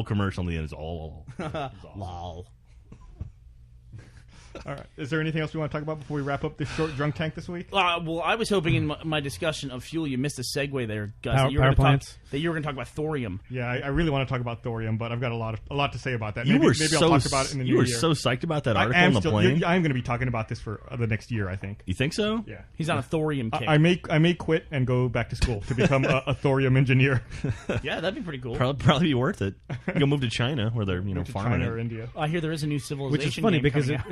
beautiful commercial in the end. It's all Lol. All right. Is there anything else we want to talk about before we wrap up this short drunk tank this week? Well, I was hoping in my discussion of fuel, you missed a segue there, Gus. Power plants. That you were going to talk about thorium. Yeah, I really want to talk about thorium, but I've got a lot to say about that. You maybe were I'll so talk about it in the new you were year. so psyched about that article on the plane. I'm going to be talking about this for the next year, I think. You think so? Yeah. He's on a thorium kick. I may quit and go back to school to become a thorium engineer. Yeah, that'd be pretty cool. Probably be worth it. You'll move to China where they're farming China it. or India. I hear there is a new civilization. Which is funny game because coming out.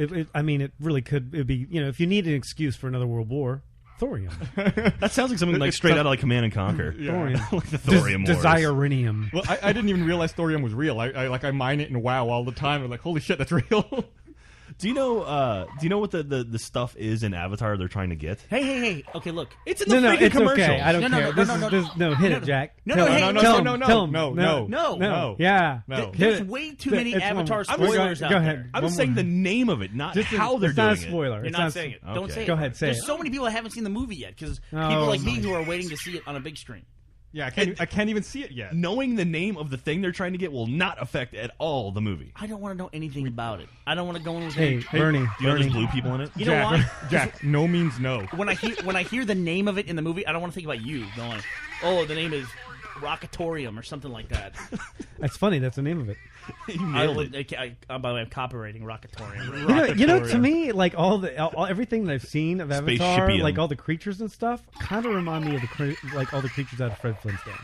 it really could be, if you need an excuse for another world war, thorium. That sounds like something like straight out of like Command and Conquer. Yeah. Thorium. Like the thorium wars. Desirinium. Well, I didn't even realize thorium was real. I mine it in WoW all the time. I'm like, holy shit, that's real. Do you know what the stuff is in Avatar they're trying to get? Hey. Okay, look. It's in the No, freaking it's commercial. okay. I don't No, care. no, Hit it, Jack. No, Tell no, him. hey, Tell no, him. no, Tell him. no. Yeah. No. There's way too many It's one Avatar more. spoilers out Go there. ahead. I'm One saying more. the name of it, not how they're it's doing not a it. spoiler. You're It's not saying it. Don't Okay. say it. Go ahead, say There's it. so many people that haven't seen the movie yet because Oh, people like me my who are waiting to see it on a big screen. Yeah, I can't even see it yet. Knowing the name of the thing they're trying to get will not affect at all the movie. I don't want to know anything about it. I don't want to go in with Hey, Bernie. Do you know there's blue people in it? You know why? Jack, no means no. When I hear the name of it in the movie, I don't want to think about you going, oh, the name is Rockatorium or something like that. That's funny. That's the name of it. You nailed it. By the way, I'm copywriting Rockatorium. To me, like everything that I've seen of Avatar, Spaceshipian. like all the creatures and stuff, kind of remind me of all the creatures out of Fred Flintstone.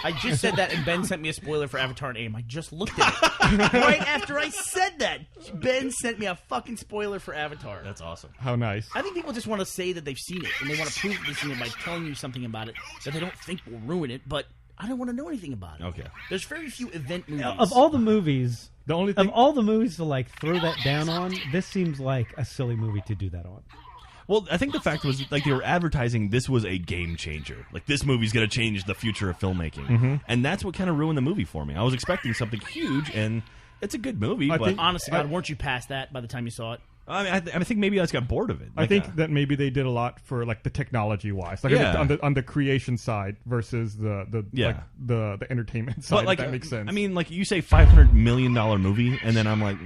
I just said that, and Ben sent me a spoiler for Avatar and AIM. I just looked at it. Right after I said that, Ben sent me a fucking spoiler for Avatar. That's awesome. How nice. I think people just want to say that they've seen it, and they want to prove that they've seen it by telling you something about it that they don't think will ruin it, but I don't want to know anything about it. Okay. There's very few event movies. Of all the movies, The only thing. to like throw that down on, this seems like a silly movie to do that on. Well, I think the fact was like they were advertising this was a game changer. Like this movie's going to change the future of filmmaking, and that's what kind of ruined the movie for me. I was expecting something huge, and it's a good movie. But Honest to God, weren't you past that by the time you saw it? I mean, I think maybe I just got bored of it. I think that maybe they did a lot for like the technology wise, like Yeah. on the creation side versus the entertainment side. But like, if that makes sense. I mean, like you say, $500 million movie, and then I'm like,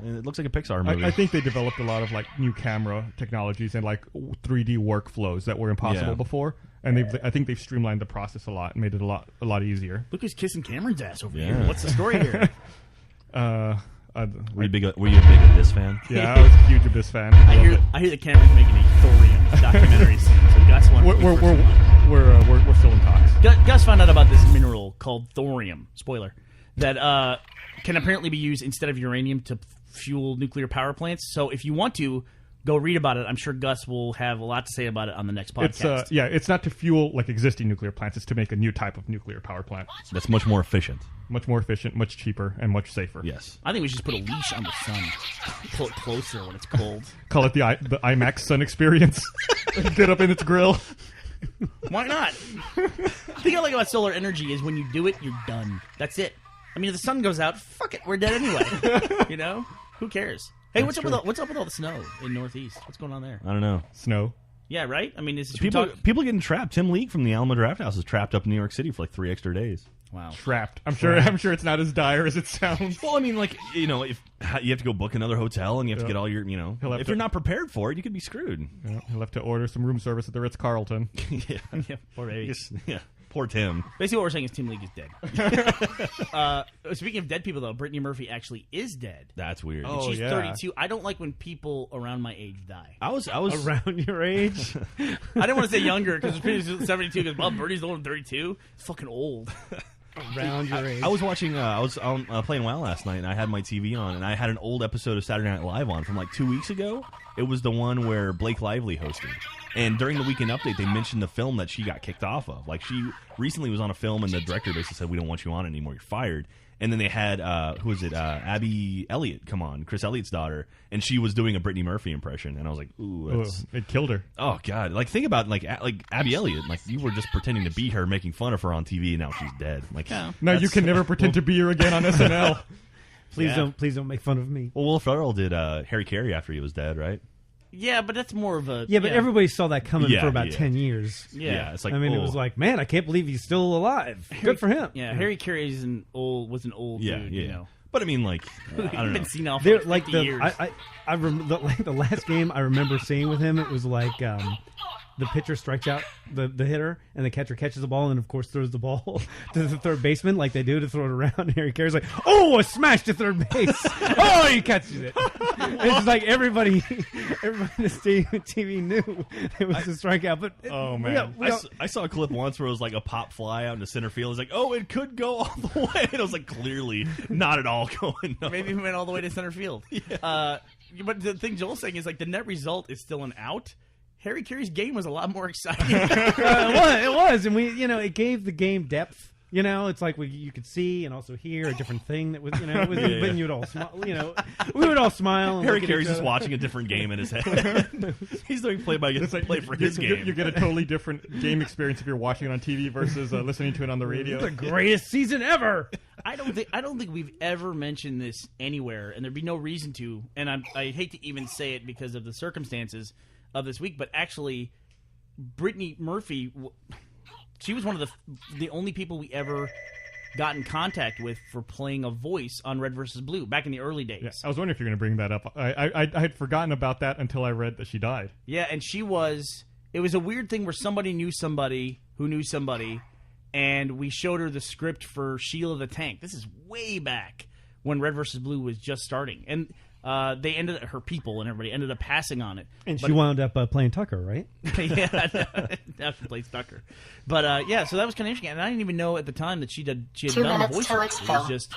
it looks like a Pixar movie. I think they developed a lot of like new camera technologies and like 3D workflows that were impossible before, and I think they've streamlined the process a lot and made it a lot easier. Look who's kissing Cameron's ass over Yeah. here. What's the story here? Were you a big Abyss fan? Yeah, I was a huge Abyss fan. I hear that Cameron's making a thorium documentary soon. So Gus wants We're still in talks. Gus found out about this mineral called thorium. Spoiler that can apparently be used instead of uranium to fuel nuclear power plants. So if you want to go read about it, I'm sure Gus will have a lot to say about it on the next podcast. It's not to fuel like existing nuclear plants. It's to make a new type of nuclear power plant. That's much more efficient. Much more efficient, much cheaper, and much safer. Yes. I think we should just put a leash on the sun. Pull it closer when it's cold. Call it the IMAX Sun Experience. Get up in its grill. Why not? The thing I like about solar energy is when you do it, you're done. That's it. I mean, if the sun goes out, fuck it, we're dead anyway. You know? Who cares? Hey, what's up with all the snow in Northeast? What's going on there? I don't know. Snow. Yeah, right? I mean, People getting trapped. Tim League from the Alamo Draft House is trapped up in New York City for like 3 extra days. Wow. Trapped. I'm sure it's not as dire as it sounds. Well, I mean, like, if you have to go book another hotel and you have to get all your, if you're not prepared for it, you could be screwed. He'll have to order some room service at the Ritz-Carlton. Yeah. Poor baby. Yeah. Poor Tim. Basically, what we're saying is Tim League is dead. Speaking of dead people, though, Brittany Murphy actually is dead. That's weird. Oh, She's yeah. 32. I don't like when people around my age die. I was Around your age? I didn't want to say younger because it's 72. Because well, Bernie's older than 32. It's fucking old. Around your age. I was watching. I was playing WoW last night, and I had my TV on, and I had an old episode of Saturday Night Live on from like 2 weeks ago. It was the one where Blake Lively hosted, and during the weekend update, they mentioned the film that she got kicked off of. Like she recently was on a film, and the director basically said, "We don't want you on anymore. You're fired." And then they had who was it? Abby Elliott come on, Chris Elliott's daughter, and she was doing a Brittany Murphy impression, and I was like, "Ooh, that's." It killed her. Oh God! Like think about like Abby Elliott. Like you were just pretending to beat her, making fun of her on TV, and now she's dead. Like No, you can never pretend to be her again on SNL. Please don't make fun of me. Well, Will Ferrell did Harry Carey after he was dead, right? Yeah, but that's more of a... Yeah, but everybody saw that coming for about 10 years. Yeah. It's like, I mean, it was like, man, I can't believe he's still alive. Good for him. Yeah, Harry Carey was an old dude, you know. But I mean, like, I don't know. Been seen off for 50 years. I remember the last game I remember seeing with him. It was like the pitcher strikes out the hitter, and the catcher catches the ball, and of course throws the ball to the third baseman like they do to throw it around. And Harry Carey's like, "Oh, a smash to third base! Oh, he catches it!" It's just like everybody in the TV knew it was a strikeout. But oh man, I saw a clip once where it was like a pop fly out into center field. It's like, oh, it could go all the way. And it was like clearly not at all going. No. Maybe he went all the way to center field. Yeah. But the thing Joel's saying is like the net result is still an out. Harry Carey's game was a lot more exciting. It was, and it gave the game depth. It's like you could see and also hear a different thing that was, but you would all smile. We would all smile. And Harry Carey's just watching a different game in his head. He's doing play for his game. You get a totally different game experience if you're watching it on TV versus listening to it on the radio. The greatest season ever. I don't think we've ever mentioned this anywhere, and there'd be no reason to. And I hate to even say it because of the circumstances of this week, but actually, Brittany Murphy, she was one of the only people we ever got in contact with for playing a voice on Red vs. Blue back in the early days. Yeah, I was wondering if you're going to bring that up. I had forgotten about that until I read that she died. Yeah, and it was a weird thing where somebody knew somebody who knew somebody, and we showed her the script for Sheila the Tank. This is way back when Red vs. Blue was just starting, and her people and everybody ended up passing on it. And she wound up playing Tucker, right? Yeah, now she plays Tucker. But so that was kind of interesting. And I didn't even know at the time that she had done the voice. It was just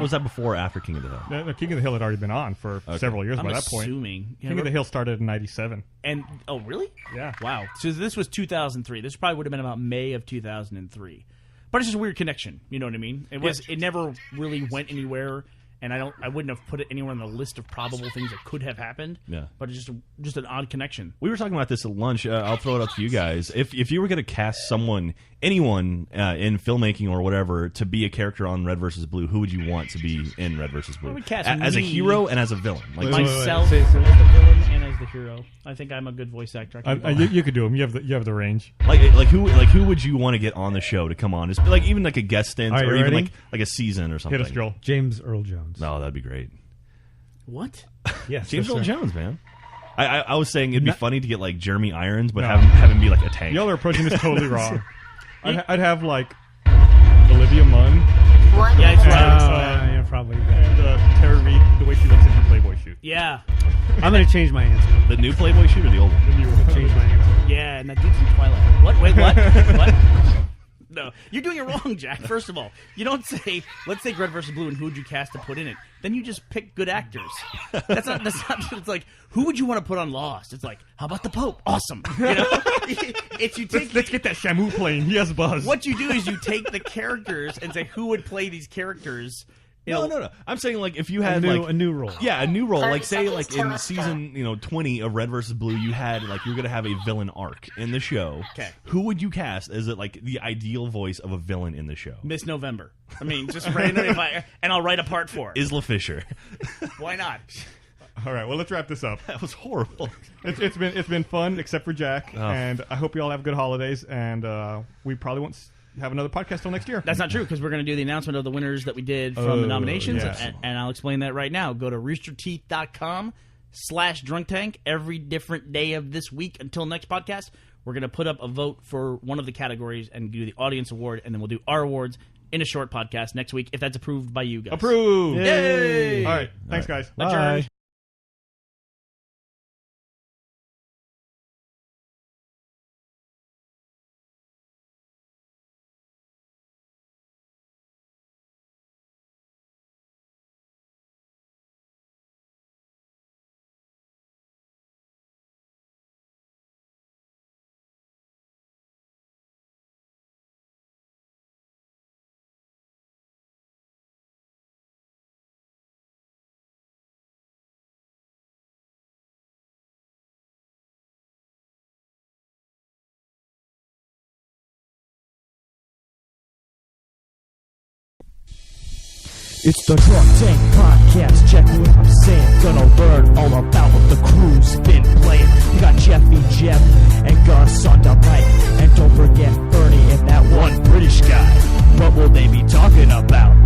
was that before or after King of the Hill? The King of the Hill had already been on for several years by that point. Assuming King of the Hill started in '97. And oh, really? Yeah. Wow. So this was 2003. This probably would have been about May of 2003. But it's just a weird connection. You know what I mean? It never really went anywhere. And I wouldn't have put it anywhere on the list of probable things that could have happened. Yeah. But it's just an odd connection. We were talking about this at lunch. I'll throw it out to you guys. If you were going to cast anyone in filmmaking or whatever, to be a character on Red vs. Blue, who would you want to be in Red vs. Blue? I would cast as a hero and as a villain. Like myself as the villain and as the hero. I think I'm a good voice actor. You could do him. You have the range. Like who would you want to get on the show to come on? Just like even like a guest stint or even like a season or something. Hit us, Joel. James Earl Jones. No, that'd be great. What? Yes, James Earl Jones, man. I was saying it'd be funny to get like Jeremy Irons, but No. have him be like a tank. Y'all are approaching this totally wrong. I'd have like Olivia Munn Yeah, it's right. Yeah, probably. and Tara Reid, the way she looks in her Playboy shoot. Yeah. I'm going to change my answer. The new Playboy shoot or the old one? The new one. Change my answer. Yeah, and that dude's from Twilight. What? Wait, what? What? No, you're doing it wrong, Jack. First of all, you don't say, let's take Red vs. Blue and who would you cast to put in it? Then you just pick good actors. That's not it's like, who would you want to put on Lost? It's like, how about the Pope? Awesome. You know? It's you take Let's get that Shamu plane. He has buzz. what you do is you take the characters and say who would play these characters. No. I'm saying like if you had a new role. Yeah, a new role. Like say like in season 20 of Red vs. Blue, you had like you're gonna have a villain arc in the show. Okay. Who would you cast as like the ideal voice of a villain in the show? Miss November. I mean, just randomly, and I'll write a part for it. Isla Fisher. Why not? All right, well, let's wrap this up. That was horrible. It's been fun, except for Jack, and I hope you all have good holidays. And we probably won't have another podcast till next year. That's not true, because we're going to do the announcement of the winners that we did from the nominations, yes. and I'll explain that right now. Go to roosterteeth.com/drunk tank every different day of this week until next podcast. We're going to put up a vote for one of the categories and do the audience award, and then we'll do our awards in a short podcast next week if that's approved by you guys. Approved! Yay! All right, thanks, guys. Bye. Adjourned. It's the Drunk Tank Podcast, check what I'm saying. Gonna learn all about what the crew's been playing. We got Jeffy Jeff and Gus on the mic. And don't forget Bernie and that one British guy. What will they be talking about?